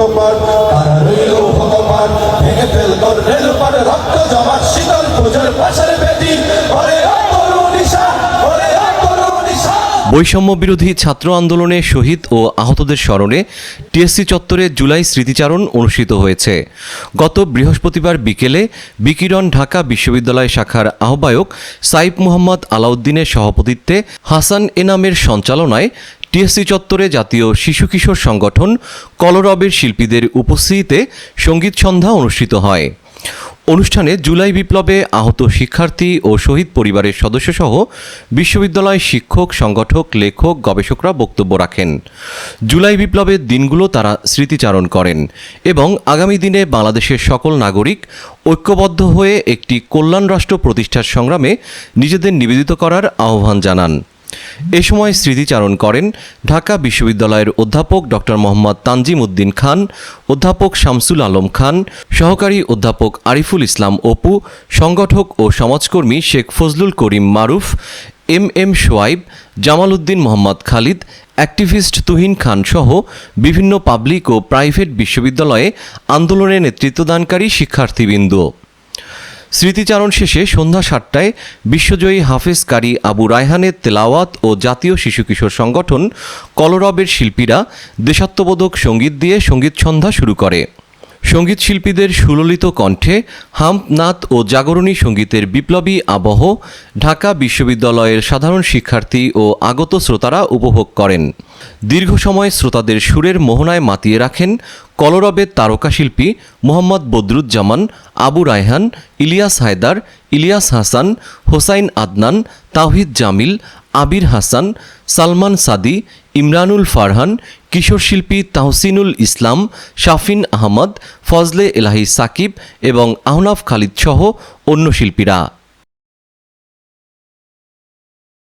কপাট তারা রইল ভগবান ভেঙে ফেল তোর রেলপাট রক্ত জমাট শীতল পূজার পাশের বেদি ওরে অতরুণিশা ওরে অতরুণিশা। বৈষম্য বিরোধী ছাত্র আন্দোলনে শহীদ ও আহতদের স্মরণে টিএসসি চত্বরে জুলাই স্মৃতিচারণ অনুষ্ঠিত হয়েছে। গত বৃহস্পতিবার বিকেলে বিকিরণ ঢাকা বিশ্ববিদ্যালয় শাখার আহ্বায়ক সাইফ মোহাম্মদ আলাউদ্দিনের সভাপতিত্বে হাসান এনামের সঞ্চালনায় টিএসসি চত্বরে জাতীয় শিশু কিশোর সংগঠন কলরবের শিল্পীদের উপস্থিতিতে সঙ্গীত সন্ধ্যা অনুষ্ঠিত হয়। অনুষ্ঠানে জুলাই বিপ্লবে আহত শিক্ষার্থী ও শহীদ পরিবারের সদস্যসহ বিশ্ববিদ্যালয় শিক্ষক, সংগঠক, লেখক, গবেষকরা বক্তব্য রাখেন। জুলাই বিপ্লবের দিনগুলো তারা স্মৃতিচারণ করেন এবং আগামী দিনে বাংলাদেশের সকল নাগরিক ঐক্যবদ্ধ হয়ে একটি কল্যাণ রাষ্ট্র প্রতিষ্ঠার সংগ্রামে নিজেদের নিবেদিত করার আহ্বান জানান। এ সময় স্মৃতিচারণ করেন ঢাকা বিশ্ববিদ্যালয়ের অধ্যাপক ডক্টর মোহাম্মদ তানজিম উদ্দিন খান, অধ্যাপক শামসুল আলম খান, সহকারী অধ্যাপক আরিফুল ইসলাম অপু, সংগঠক ও সমাজকর্মী শেখ ফজলুল করিম মারুফ, এম শোয়াইব, জামাল উদ্দিন মোহাম্মদ খালিদ, অ্যাক্টিভিস্ট তুহিন খান সহ বিভিন্ন পাবলিক ও প্রাইভেট বিশ্ববিদ্যালয়ে আন্দোলনে নেতৃত্বদানকারী শিক্ষার্থীবৃন্দ। স্মৃতিচারণ শেষে সন্ধ্যা ৭টায় বিশ্বজয়ী হাফেজ কারি আবু রায়হানের তেলাওয়াত ও জাতীয় শিশু কিশোর সংগঠন কলরবের শিল্পীরা দেশাত্মবোধক সঙ্গীত দিয়ে সঙ্গীত সন্ধ্যা শুরু করে। সঙ্গীত শিল্পীদের সুললিত কণ্ঠে হাম্প নাত ও জাগরণী সঙ্গীতের বিপ্লবী আবহ ঢাকা বিশ্ববিদ্যালয়ের সাধারণ শিক্ষার্থী ও আগত শ্রোতারা উপভোগ করেন। দীর্ঘ সময় শ্রোতাদের সুরের মোহনায় মাতিয়ে রাখেন কলরবের তারকাশিল্পী মোহাম্মদ বদরুজ্জামান, আবু রায়হান, ইলিয়াস হায়দার, ইলিয়াস হাসান, হোসাইন আদনান, তাওহিদ জামিল, আবির হাসান, সালমান সাদি, ইমরানুল ফারহান, কিশোর শিল্পী তাহসিনুল ইসলাম, শাফিন আহমদ, ফজলে এলাহি সাকিব এবং আহনাফ খালিদ সহ অন্য শিল্পীরা।